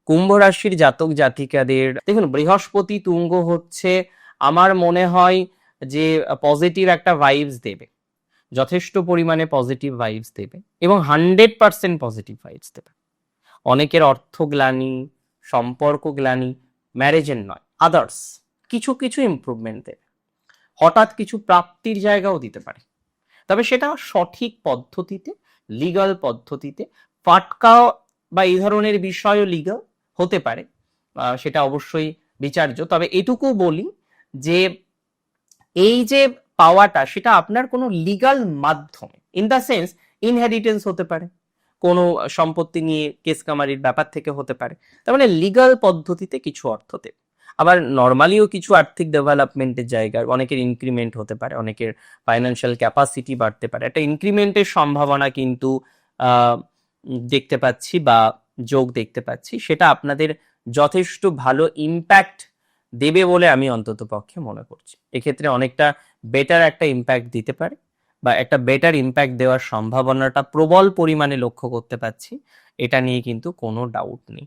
কুম্ভ রাশির জাতক জাতিকাদের দেখুন, বৃহস্পতি তুঙ্গ হচ্ছে, আমার মনে হয় যে পজিটিভ একটা ভাইবস দেবে, যথেষ্ট পরিমাণে পজিটিভ ভাইবস দেবে এবং 100% পজিটিভ ভাইবস দেবে। অনেকের অর্থগ্লানি, সম্পর্ক গ্লানি, ম্যারেজের নয়, আদার্স কিছু কিছু ইমপ্রুভমেন্ট দেবে। হঠাৎ কিছু প্রাপ্তির জায়গাও দিতে পারে, তবে সেটা সঠিক পদ্ধতিতে, লিগাল পদ্ধতিতে। ফাটকা বা এই ধরনের বিষয়ও লিগাল হতে পারে, সেটা অবশ্যই বিচার্য। তবে এটুকু বলি যে এই যে পাওয়াটা, সেটা আপনার কোনো লিগাল মাধ্যমে, ইন দ্য সেন্স ইনহেরিটেন্স হতে পারে, কোনো সম্পত্তি নিয়ে কেস কামারির ব্যাপার থেকে হতে পারে। তার মানে লিগাল পদ্ধতিতে কিছু অর্থ দেবে। আবার নর্মালিও কিছু আর্থিক ডেভেলপমেন্টের জায়গায় অনেকের ইনক্রিমেন্ট হতে পারে, অনেকের ফাইন্যান্সিয়াল ক্যাপাসিটি বাড়তে পারে। একটা ইনক্রিমেন্টের সম্ভাবনা কিন্তু দেখতে পাচ্ছি বা যোগ দেখতে পাচ্ছি, সেটা আপনাদের যথেষ্ট ভালো ইম্প্যাক্ট দেবে বলে আমি অন্তত পক্ষে মনে করছি। এক্ষেত্রে অনেকটা বেটার একটা ইম্প্যাক্ট দিতে পারে, বা একটা বেটার ইম্প্যাক্ট দেওয়ার সম্ভাবনাটা প্রবল পরিমাণে লক্ষ্য করতে পাচ্ছি। এটা নিয়ে কিন্তু কোনো ডাউট নেই।